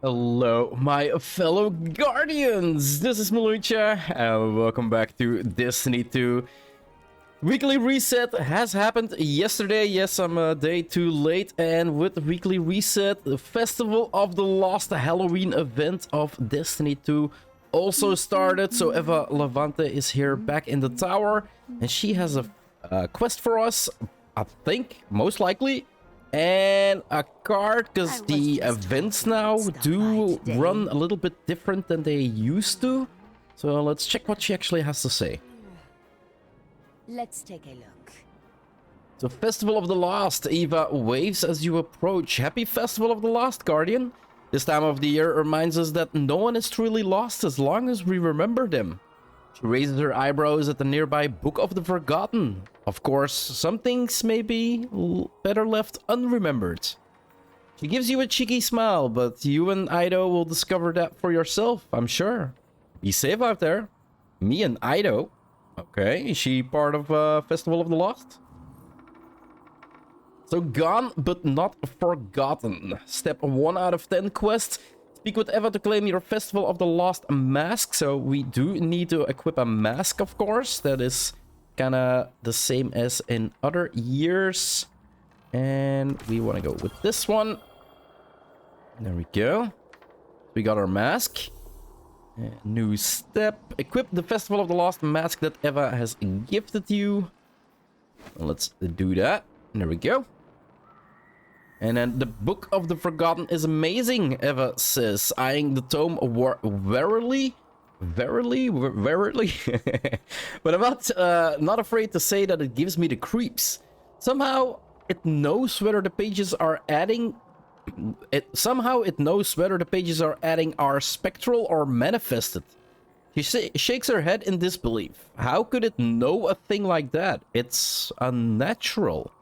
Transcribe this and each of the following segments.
Hello, my fellow guardians! This is Mloentje, and welcome back to Destiny 2. Weekly reset has happened yesterday. Yes, I'm a day too late, and with the weekly reset, the Festival of the Lost Halloween event of Destiny 2 also started. So Eva Levante is here back in the tower, and she has a quest for us, I think, most likely. And a card, because the events now do run a little bit different than they used to. So let's check what she actually has to say. Let's take a look. So Festival of the Lost, Eva waves as you approach. Happy Festival of the Lost, Guardian. This time of the year reminds us that no one is truly lost as long as we remember them. She raises her eyebrows at the nearby Book of the Forgotten. Of course, some things may be better left unremembered. She gives you a cheeky smile, but you and Ido will discover that for yourself, I'm sure. Be safe out there. Me and Ido? Okay, is she part of Festival of the Lost? So gone, but not forgotten. Step 1 out of 10 quests. Speak with Eva to claim your Festival of the Lost mask. So we do need to equip a mask, of course. That is kind of the same as in other years. And we want to go with this one. There we go. We got our mask. New step. Equip the Festival of the Lost mask that Eva has gifted you. Let's do that. There we go. And then the Book of the Forgotten is amazing, Eva says, eyeing the tome warily. But I'm not afraid to say that it gives me the creeps. Somehow it knows whether the pages are adding our spectral or manifested. She shakes her head in disbelief. How could it know a thing like that? It's unnatural.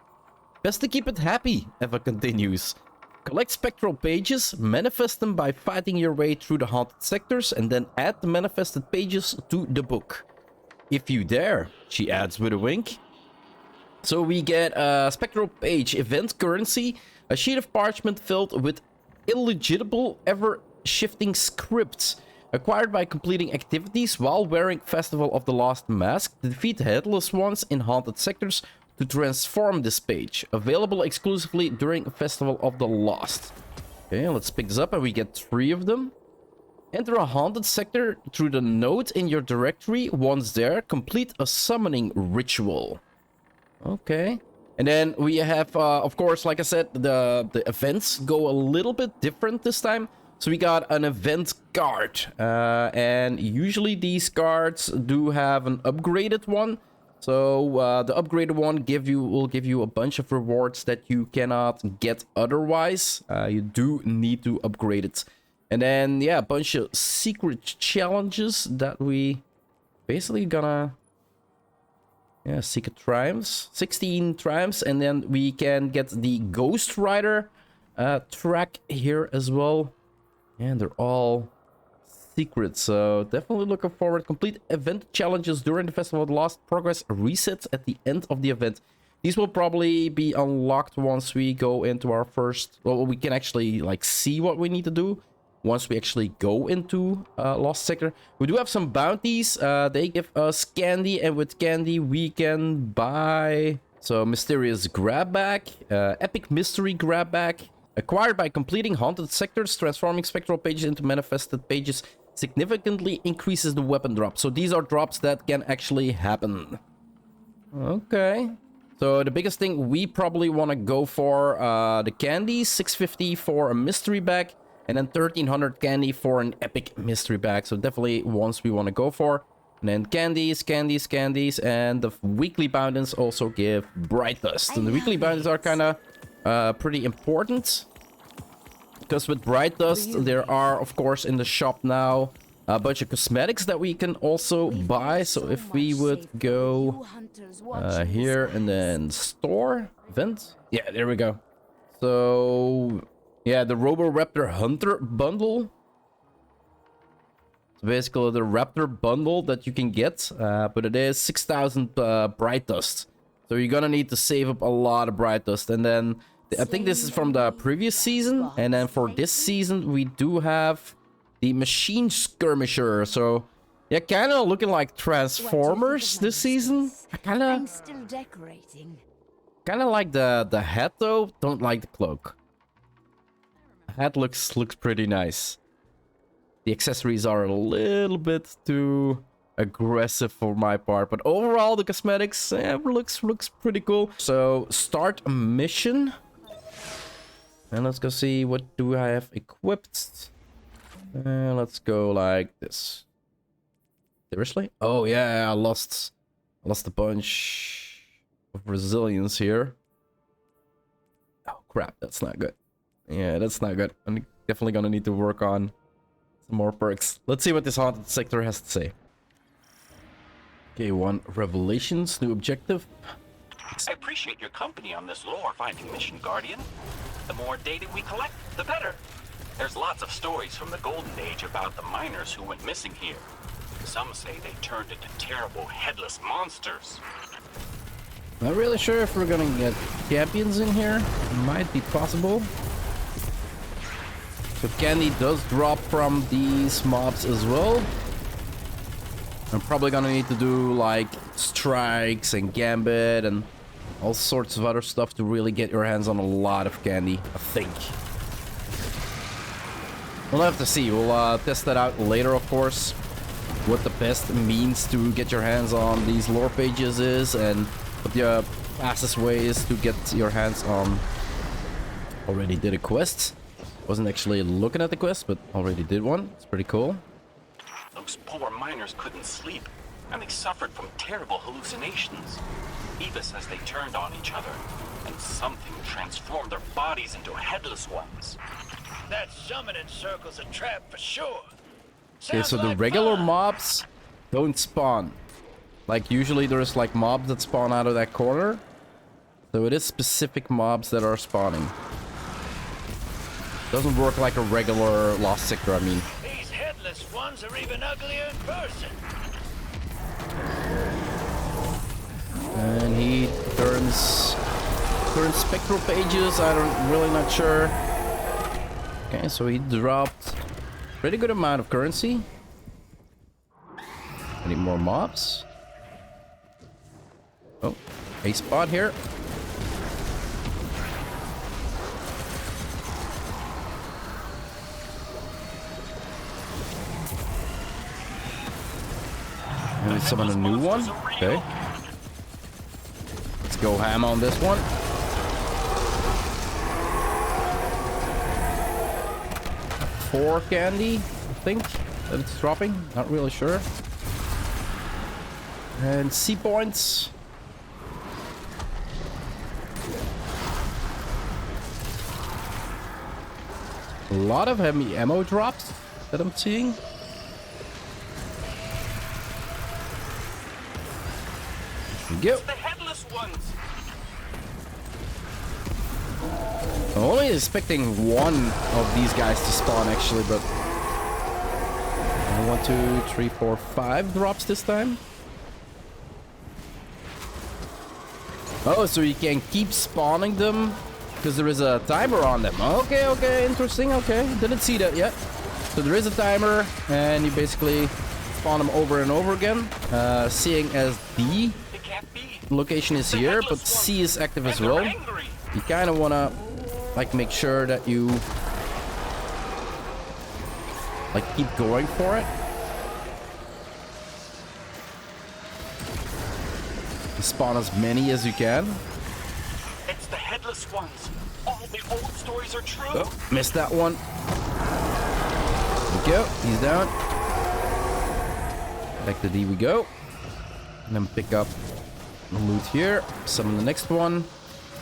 Best to keep it happy, Eva continues. Collect spectral pages, manifest them by fighting your way through the haunted sectors, and then add the manifested pages to the book. If you dare, she adds with a wink. So we get a spectral page event currency, a sheet of parchment filled with illegible, ever-shifting scripts. Acquired by completing activities while wearing Festival of the Lost mask, defeat headless ones in haunted sectors to transform this page. Available exclusively during Festival of the Lost. Okay, let's pick this up and we get 3 of them. Enter a haunted sector through the note in your directory. Once there, complete a summoning ritual. Okay. And then we have, of course, like I said, the events go a little bit different this time. So we got an event card. And usually these cards do have an upgraded one. So the upgraded one will give you a bunch of rewards that you cannot get otherwise. You do need to upgrade it. And then, yeah, a bunch of secret challenges that we basically gonna... Yeah, secret triumphs. 16 triumphs. And then we can get the Ghost Rider track here as well. And they're all secret, so definitely looking forward. Complete event challenges during the Festival of the Lost. Progress resets at the end of the event. These will probably be unlocked once we go into our first... Well, we can actually like see what we need to do once we actually go into Lost Sector. We do have some bounties. They give us candy, and with candy we can buy... So, Mysterious Grab Bag, Epic Mystery Grab Bag. Acquired by completing haunted sectors, transforming spectral pages into manifested pages significantly increases the weapon drop. So these are drops that can actually happen. Okay. So the biggest thing we probably want to go for the candy. 650 for a mystery bag. And then 1300 candy for an epic mystery bag. So definitely ones we want to go for. And then candies. And the weekly bounties also give bright dust. And the weekly bounties are kind of... pretty important, because with bright dust there are, of course, in the shop now a bunch of cosmetics that we can also buy. So if we would go here and then store event, yeah, there we go. So yeah, the Roboraptor Hunter bundle. So basically the raptor bundle that you can get, but it is 6,000 bright dust. So you're gonna need to save up a lot of bright dust. And then I think this is from the previous season, and then for this season we do have the machine skirmisher. So yeah, kind of looking like Transformers this season. I I'm still decorating. kind of like the hat though. Don't like the cloak. The hat looks pretty nice. The accessories are a little bit too aggressive for my part, but overall the cosmetics looks pretty cool. So start a mission. And let's go see what do I have equipped. Let's go like this. Seriously? Oh yeah, I lost a bunch of resilience here. Oh crap, that's not good. Yeah, that's not good. I'm definitely gonna need to work on some more perks. Let's see what this haunted sector has to say. Okay, 1 revelations, new objective. I appreciate your company on this lore-finding mission, Guardian. The more data we collect, the better. There's lots of stories from the Golden Age about the miners who went missing here. Some say they turned into terrible headless monsters. Not really sure if we're gonna get champions in here. Might be possible. So candy does drop from these mobs as well. I'm probably gonna need to do like strikes and gambit and all sorts of other stuff to really get your hands on a lot of candy, I think. We'll have to see. We'll test that out later, of course. What the best means to get your hands on these lore pages is, and what the fastest way is to get your hands on. Already did a quest. Wasn't actually looking at the quest, but already did one. It's pretty cool. Those poor miners couldn't sleep, and they suffered from terrible hallucinations. Eva says they turned on each other, and something transformed their bodies into headless ones. That summoning circle's a trap for sure. Okay, so Sounds the like regular fun. mobs don't spawn. Like usually there's like mobs that spawn out of that corner. So it is specific mobs that are spawning. Doesn't work like a regular Lost Sector, I mean. These headless ones are even uglier in person. And he turns spectral pages. I don't really not sure. Okay, so he dropped pretty good amount of currency. Any more mobs? Oh, a spot here. And summon a new one. Okay. Let's go ham on this one. Four candy, I think, that it's dropping. Not really sure. And C points. A lot of heavy ammo drops that I'm seeing. Go. The headless ones. I'm only expecting one of these guys to spawn actually, but 1, 2, 3, 4, 5 drops this time. Oh, so you can keep spawning them because there is a timer on them. Okay, okay, interesting. Okay, didn't see that yet. So there is a timer, and you basically spawn them over and over again. Seeing as the location is here, but C is active as well. You kind of want to like make sure that you like keep going for it. Spawn as many as you can. It's the headless ones. All the old stories are true. Oh, missed that one. There we go. He's down. Back to D we go. And then pick up the loot here. Summon the next one.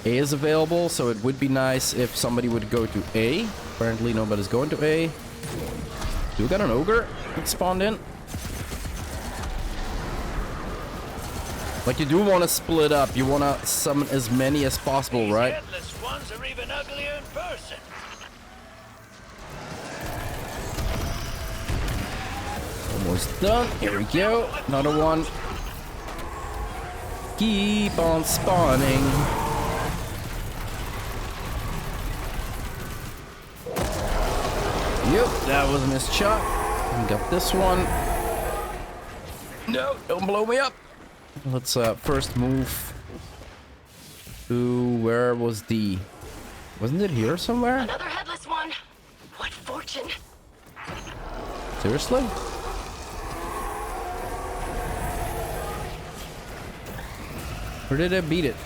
A is available, so it would be nice if somebody would go to A. Apparently nobody's going to A. Do we got an ogre that spawned in? Like, you do want to split up. You want to summon as many as possible, These right? headless ones are even uglier in person. Almost done. Here we go. Another one. Keep on spawning. Yep, that was a missed shot. We got this one. No, don't blow me up. Let's first move to where was D? Wasn't it here somewhere? Another headless one. What fortune. Seriously? Or did I beat it?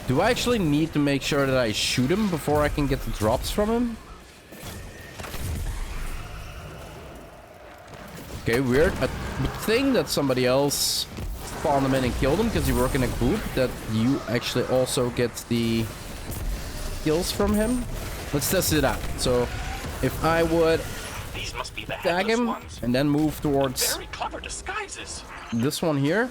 Do I actually need to make sure that I shoot him before I can get the drops from him? Okay, weird. I would think that somebody else spawned him in and killed him because you work in a group, that you actually also get the kills from him. Let's test it out. So if I would These must be the tag headless him ones. and then move towards Very clever disguises. this one here.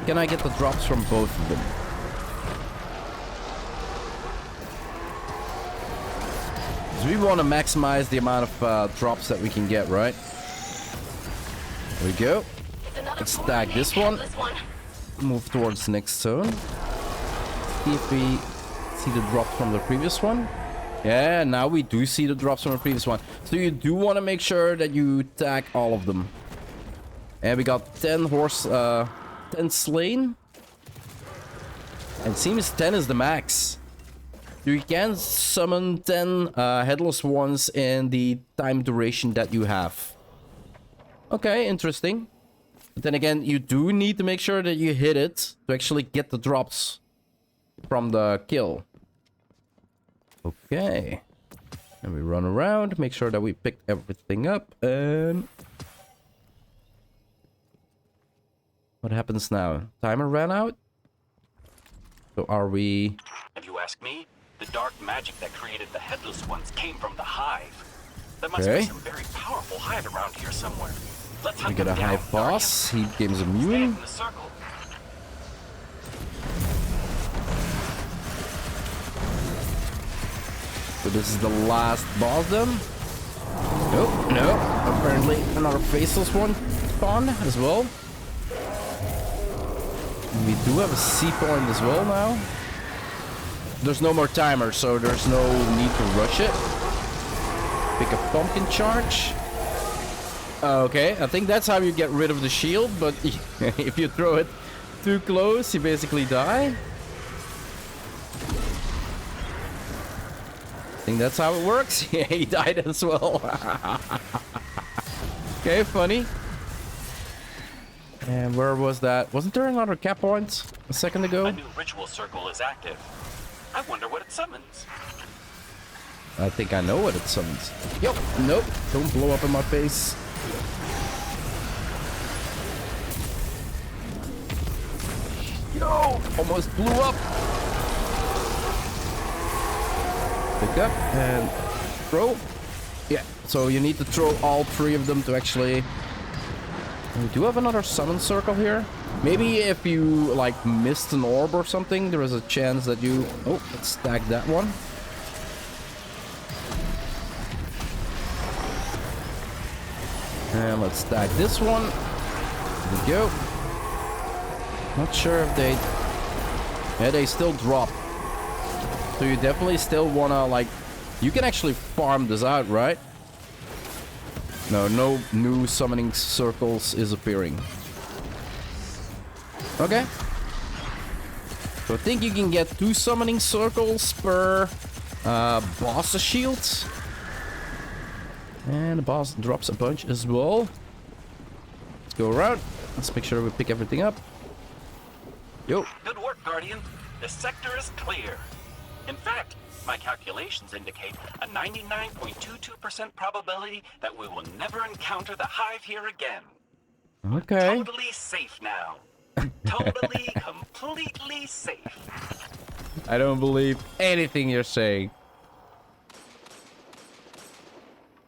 Can I get the drops from both of them? So we want to maximize the amount of drops that we can get, right? There we go. Let's stack this one. Move towards the next zone. See if we see the drops from the previous one. Yeah, now we do see the drops from the previous one. So you do want to make sure that you tag all of them. And we got 10 slain. And it seems 10 is the max. You can summon 10 headless ones in the time duration that you have. Okay, interesting. But then again, you do need to make sure that you hit it to actually get the drops from the kill. Okay. And we run around, make sure that we pick everything up, and... what happens now? Timer ran out? So are we... If you ask me, the dark magic that created the headless ones came from the hive. There must Okay. be some very powerful hive around here somewhere. Let's We hunt get a them down, hive boss. He gains Guardian. Stay immune. in the circle. So this is the last boss then? Nope, no. Apparently another faceless one spawned as well. We do have a C point as well now. There's no more timer, so there's no need to rush it. Pick a pumpkin charge. Okay, I think that's how you get rid of the shield, but if you throw it too close, you basically die. I think that's how it works. Yeah, he died as well. Okay, funny. And where was that? Wasn't there another cap point a second ago? A new ritual circle is active. I wonder what it summons. I think I know what it summons. Yo, nope, don't blow up in my face. Yo, almost blew up. Pick up and throw. Yeah, so you need to throw all three of them to actually... We do have another summon circle here. Maybe if you, like, missed an orb or something, there is a chance that you... Oh, let's stack that one. And let's stack this one. There we go. Not sure if they... Yeah, they still drop. So you definitely still wanna, like... You can actually farm this out, right? No new summoning circles is appearing. Okay. So I think you can get 2 summoning circles per boss shield. And the boss drops a bunch as well. Let's go around. Let's make sure we pick everything up. Yo. Good work, Guardian. The sector is clear. In fact, my calculations indicate a 99.22% probability that we will never encounter the hive here again. Okay. Totally safe now. Totally, completely safe. I don't believe anything you're saying.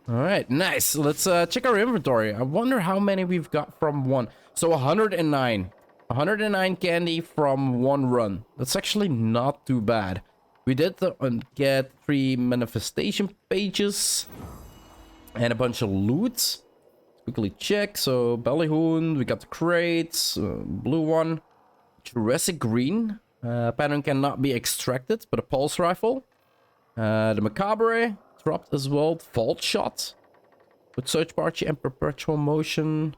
Alright, nice. Let's check our inventory. I wonder how many we've got from one. So 109. 109 candy from one run. That's actually not too bad. We did get 3 manifestation pages and a bunch of loot. Quickly check. So Ballyhoon, we got the crates, blue one, Jurassic green. Pattern cannot be extracted, but a pulse rifle. The Macabre dropped as well. Vault Shot with Search Party and Perpetual Motion.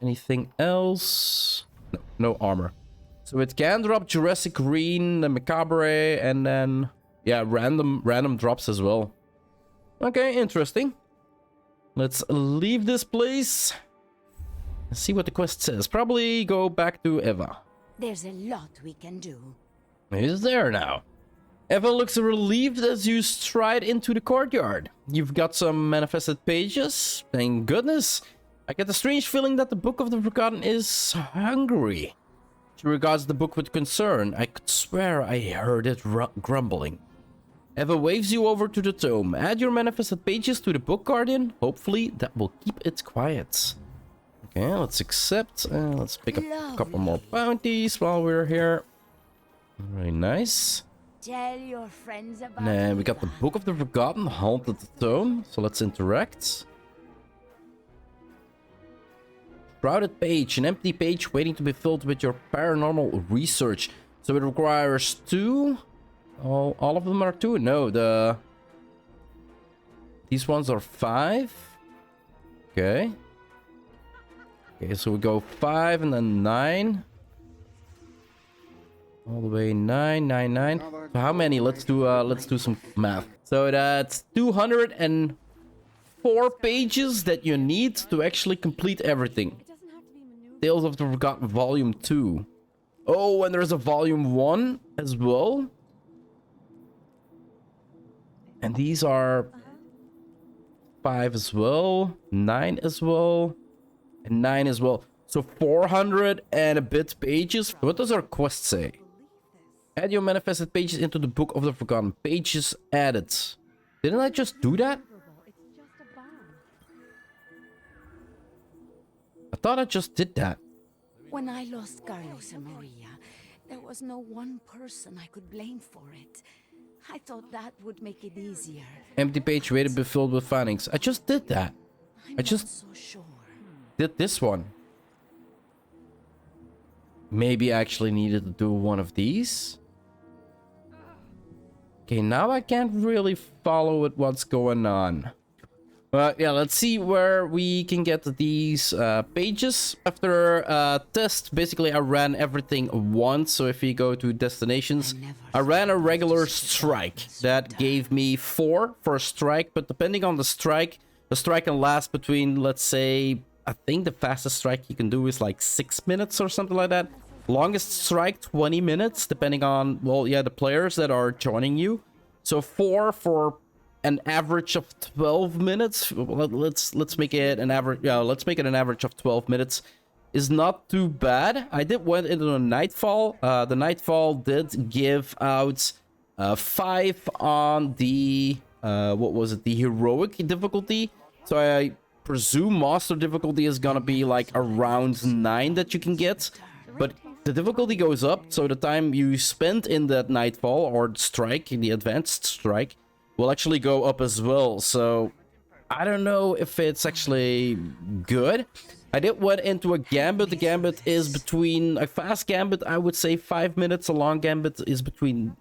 Anything else? No, no armor. So it can drop Jurassic Green, the Macabre, and then yeah, random drops as well. Okay, interesting. Let's leave this place. And see what the quest says. Probably go back to Eva. There's a lot we can do. He's there now. Eva looks relieved as you stride into the courtyard. You've got some manifested pages. Thank goodness. I get the strange feeling that the Book of the Forgotten is hungry. She regards the book with concern. I could swear I heard it grumbling. Eva waves you over to the tome. Add your manifested pages to the book, Guardian. Hopefully that will keep it quiet. Okay, let's accept. Let's pick up a couple more bounties while we're here. Very nice. Tell your friends about And we got the Book of the Forgotten, Haunted Tome. So let's interact. Crowded page, an empty page waiting to be filled with your paranormal research. So it requires 2. All of them are 2. No, these ones are 5. Okay. Okay, so we go 5 and then 9. All the way 9, 9, 9. So how many? Let's do some math. So that's 204 pages that you need to actually complete everything. Tales of the Forgotten Volume 2. Oh, and there's a Volume 1 as well. And these are 5 as well, 9 as well, and 9 as well. So 400 and a bit pages. What does our quest say? Add your manifested pages into the Book of the Forgotten. Pages added. Didn't I just do that? I thought I just did that. When I lost Carlos and Maria, there was no one person I could blame for it. I thought that would make it easier. Empty page waited to be filled with findings. I just did that. I'm not so sure. Did this one. Maybe I actually needed to do one of these. Okay, now I can't really follow it, what's going on. Yeah, let's see where we can get these pages. After test, basically I ran everything once. So if you go to destinations, I ran a regular strike. That gave me 4 for a strike. But depending on the strike can last between, let's say, I think the fastest strike you can do is like 6 minutes or something like that. Longest strike, 20 minutes, depending on, well, yeah, the players that are joining you. So 4 for an average of 12 minutes. Let's make it an average. Yeah, let's make it an average of 12 minutes. Is not too bad. I did went into a nightfall. The nightfall did give out 5 on the what was it? The heroic difficulty. So I presume master difficulty is gonna be like around 9 that you can get, but the difficulty goes up. So the time you spend in that nightfall or strike, the advanced strike, will actually go up as well. So I don't know if it's actually good. I did went into a gambit. The gambit is between a fast gambit, I would say 5 minutes. A long gambit is 10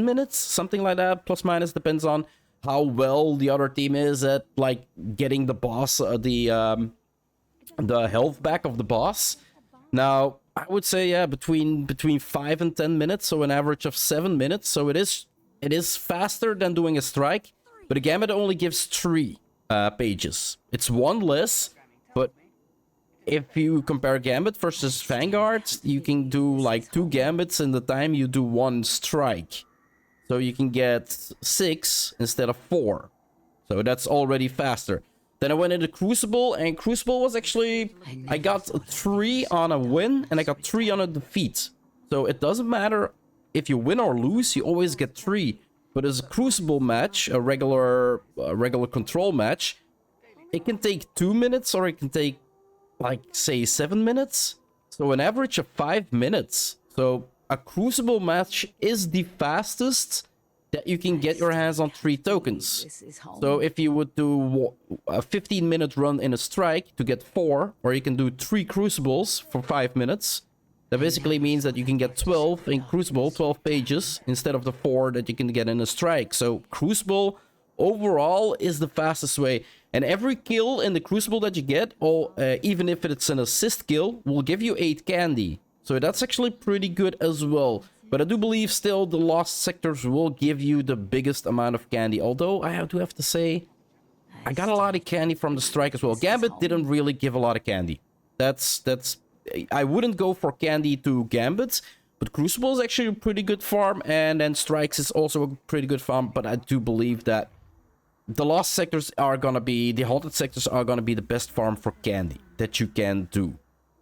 minutes, something like that. Plus minus, depends on how well the other team is at like getting the boss, the health back of the boss. Now I would say yeah, between 5 and 10 minutes, so an average of 7 minutes. So it is faster than doing a strike, but a gambit only gives 3 pages. It's 1 less, but if you compare gambit versus Vanguard, you can do like 2 gambits in the time you do 1 strike. So you can get 6 instead of 4. So that's already faster. Then I went into Crucible, and Crucible was actually, I got 3 on a win, and I got 3 on a defeat. So it doesn't matter if you win or lose, you always get 3. But as a Crucible match, a regular control match, it can take 2 minutes, or it can take, like, say, 7 minutes. So an average of 5 minutes. So a Crucible match is the fastest that you can get your hands on 3 tokens. So if you would do a 15-minute run in a strike to get 4, or you can do 3 Crucibles for 5 minutes, That basically means that you can get 12 in Crucible, 12 pages, instead of the 4 that you can get in a strike. So Crucible overall is the fastest way. And every kill in the Crucible that you get, or even if it's an assist kill, will give you 8 candy. So that's actually pretty good as well. But I do believe still the Lost Sectors will give you the biggest amount of candy. Although I do have to say, I got a lot of candy from the strike as well. Gambit didn't really give a lot of candy. I wouldn't go for candy to Gambits, but Crucible is actually a pretty good farm, and then Strikes is also a pretty good farm, but I do believe that the Lost Sectors are gonna be, the Haunted Sectors are gonna be the best farm for candy that you can do.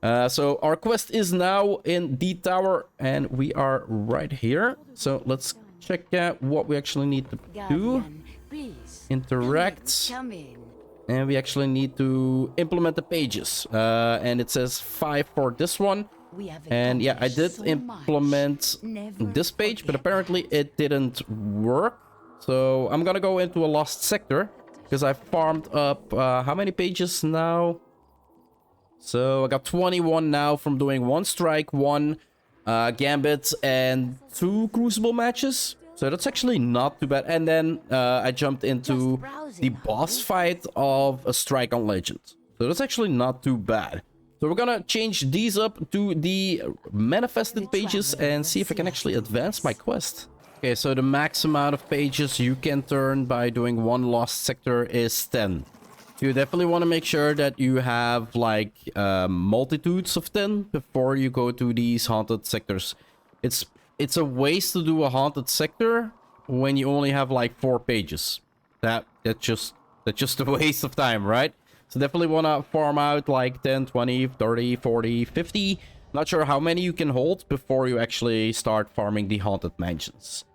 So our quest is now in the tower, and we are right here. So let's check out what we actually need to do. Guardian, please. Interact. Come in. And we actually need to implement the pages. And it says 5 for this one. We have And yeah, I did accomplished so implement much. Never this page, but forget apparently that. it didn't work. So I'm gonna go into a Lost Sector, because I farmed up how many pages now? So I got 21 now from doing 1 strike, 1 gambit, and 2 Crucible matches. So that's actually not too bad. And then I jumped into the boss fight of a strike on Legend. So that's actually not too bad. So we're gonna change these up to the manifested pages and see if I can actually advance my quest. Okay, so the max amount of pages you can turn by doing 1 Lost Sector is 10. So you definitely want to make sure that you have like multitudes of 10 before you go to these haunted sectors. It's a waste to do a haunted sector when you only have like 4 pages. That's just a waste of time, right? So definitely want to farm out like 10, 20, 30, 40, 50. Not sure how many you can hold before you actually start farming the haunted mansions.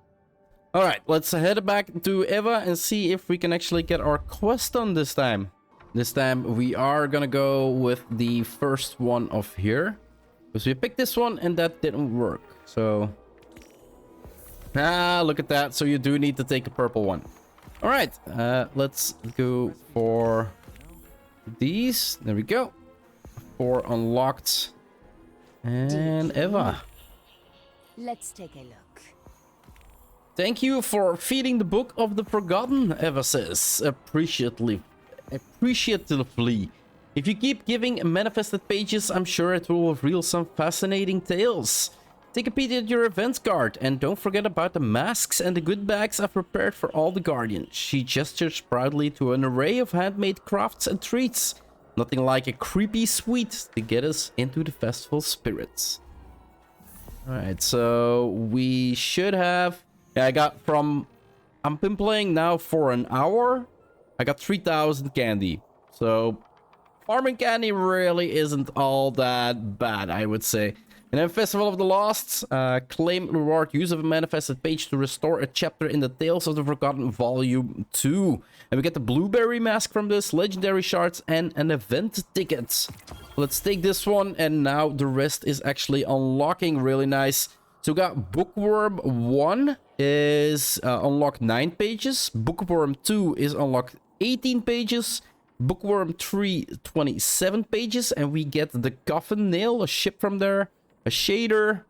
Alright, let's head back to Eva and see if we can actually get our quest done this time. This time we are gonna go with the first one of here. Because we picked this one and that didn't work. So... look at that. So you do need to take a purple one. Alright, let's go for these. There we go. 4 unlocked. And Eva. Let's take a look. Thank you for feeding the Book of the Forgotten, Eva says. Appreciatively. If you keep giving manifested pages, I'm sure it will reveal some fascinating tales. Take a peek at your events card, and don't forget about the masks and the good bags I've prepared for all the Guardians. She gestures proudly to an array of handmade crafts and treats. Nothing like a creepy sweet to get us into the festival spirits. Alright, so we should have... Yeah, I got from... I've been playing now for an hour. I got 3,000 candy. So, farming candy really isn't all that bad, I would say. And then Festival of the Lost, claim reward, use of a manifested page to restore a chapter in the Tales of the Forgotten Volume 2. And we get the blueberry mask from this, legendary shards, and an event ticket. Let's take this one, and now the rest is actually unlocking really nice. So we got Bookworm 1 is unlocked 9 pages, Bookworm 2 is unlocked 18 pages, Bookworm 3 27 pages, and we get the Coffin Nail, a ship from there. A shader.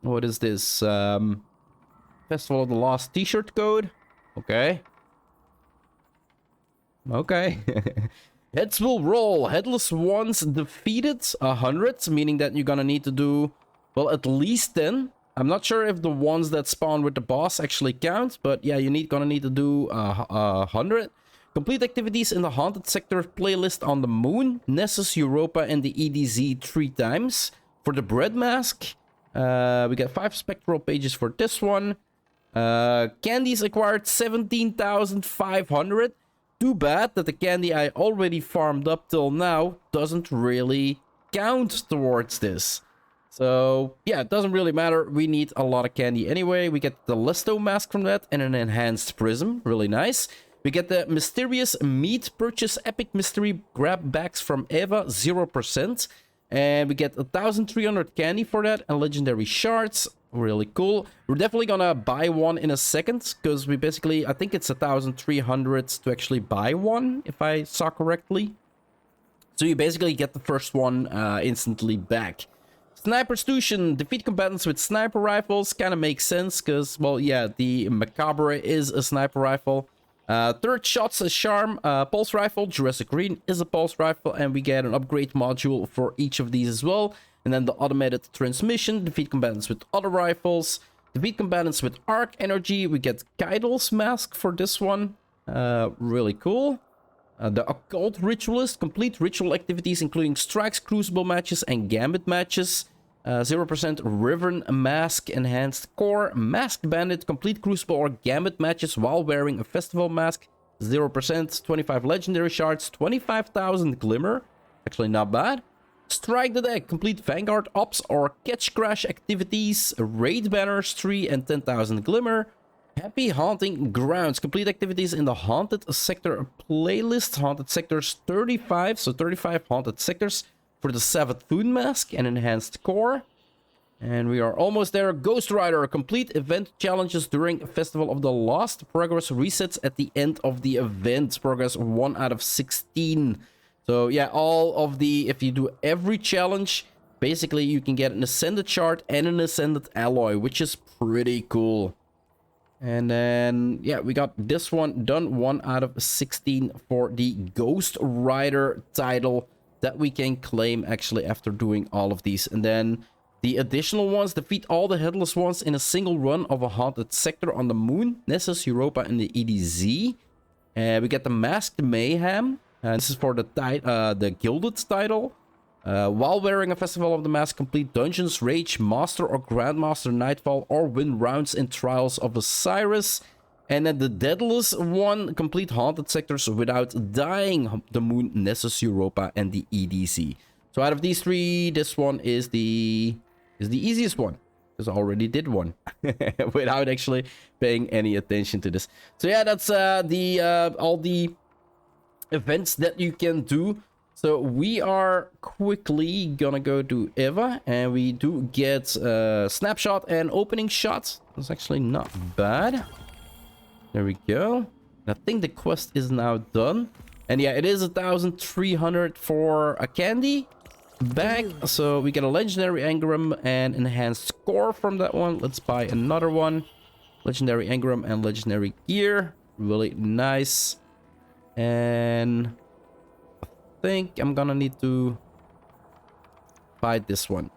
What is this? Festival of the Lost t-shirt code. Okay. Okay. Heads will roll. Headless ones defeated 100, meaning that you're gonna need to do, well, at least 10. I'm not sure if the ones that spawn with the boss actually count, but yeah, gonna need to do 100. Complete activities in the Haunted Sector playlist on the Moon, Nessus, Europa, and the EDZ 3 times. For the bread mask, we got 5 spectral pages for this one. Candies acquired 17,500. Too bad that the candy I already farmed up till now doesn't really count towards this. So, yeah, it doesn't really matter. We need a lot of candy anyway. We get the Lesto mask from that and an enhanced prism. Really nice. We get the mysterious meat purchase epic mystery grab bags from Eva, 0%. And we get 1,300 candy for that and legendary shards. Really cool. We're definitely gonna buy one in a second, because we basically, I think it's 1,300 to actually buy one, if I saw correctly. So you basically get the first one instantly back. Sniper Station. Defeat combatants with sniper rifles. Kind of makes sense because, well, yeah, the Macabre is a sniper rifle. Third Shot's a Charm pulse rifle. Jurassic Green is a pulse rifle. And we get an upgrade module for each of these as well. And then the automated transmission. Defeat combatants with other rifles. Defeat combatants with arc energy. We get Kaidel's mask for this one. Really cool. The Occult Ritualist. Complete ritual activities including strikes, crucible matches, and gambit matches. 0% Riven Mask Enhanced Core. Masked Bandit. Complete crucible or gambit matches while wearing a festival mask. 0%. 25 legendary shards. 25,000 glimmer. Actually not bad. Strike the deck. Complete Vanguard Ops or Catch Crash activities. Raid banners 3 and 10,000 glimmer. Happy Haunting Grounds. Complete activities in the Haunted Sector playlist. Haunted Sectors 35. So 35 Haunted Sectors for the Savathun Mask and Enhanced Core. And we are almost there. Ghost Rider. Complete event challenges during Festival of the Lost. Progress resets at the end of the event. Progress 1 out of 16. So yeah, all of the... If you do every challenge, basically you can get an Ascended Shard and an Ascended Alloy, which is pretty cool. And then, yeah, we got this one done. 1 out of 16 for the Ghost Rider title that we can claim actually after doing all of these. And then the additional ones, defeat all the Headless Ones in a single run of a Haunted Sector on the Moon, Nessus, Europa, and the EDZ. We get the Masked Mayhem. And this is for the Gilded title. While wearing a Festival of the Mask, complete Dungeons, Rage, Master or Grandmaster Nightfall, or win rounds in Trials of Osiris. And then the Deadless one, complete Haunted Sectors without dying. The Moon, Nessus, Europa, and the EDC. So out of these three, this one is the easiest one, because I already did one without actually paying any attention to this. So yeah, that's all the events that you can do. So we are quickly gonna go to Eva, and we do get snapshot and opening shot. That's actually not bad. There we go. I think the quest is now done. And yeah, it is 1,300 for a candy bag. So we get a legendary engram and enhanced score from that one. Let's buy another one. Legendary engram and legendary gear. Really nice. And I think I'm gonna need to buy this one,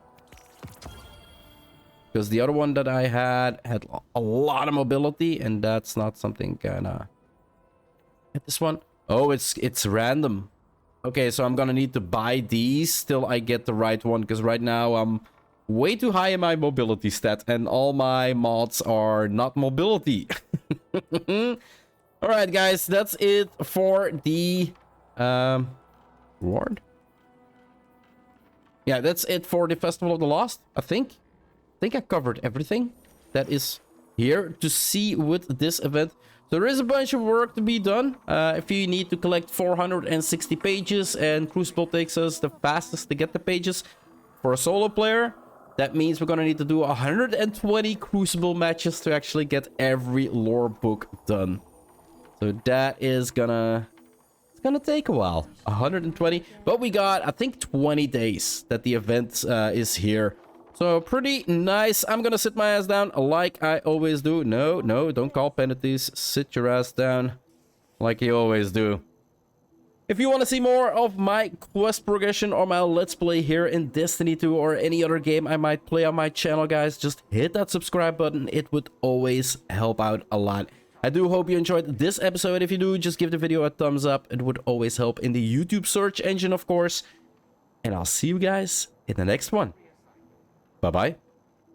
because the other one that I had a lot of mobility, and that's not something gonna get this one. Oh, it's random. Okay, so I'm gonna need to buy these till I get the right one, because right now I'm way too high in my mobility stat, and all my mods are not mobility. All right, guys, that's it for the reward. Yeah, that's it for the Festival of the Lost. I think I covered everything that is here to see with this event. So there is a bunch of work to be done. If you need to collect 460 pages, and Crucible takes us the fastest to get the pages for a solo player, that means we're gonna need to do 120 Crucible matches to actually get every lore book done. So that is gonna take a while. 120, but we got, I think, 20 days that the event is here. So pretty nice. I'm gonna sit my ass down like I always do. No, don't call penalties. Sit your ass down like you always do. If you want to see more of my quest progression or my let's play here in Destiny 2 or any other game I might play on my channel, guys, just hit that subscribe button. It would always help out a lot. I do hope you enjoyed this episode. If you do, just give the video a thumbs up. It would always help in the YouTube search engine, of course. And I'll see you guys in the next one. Bye-bye.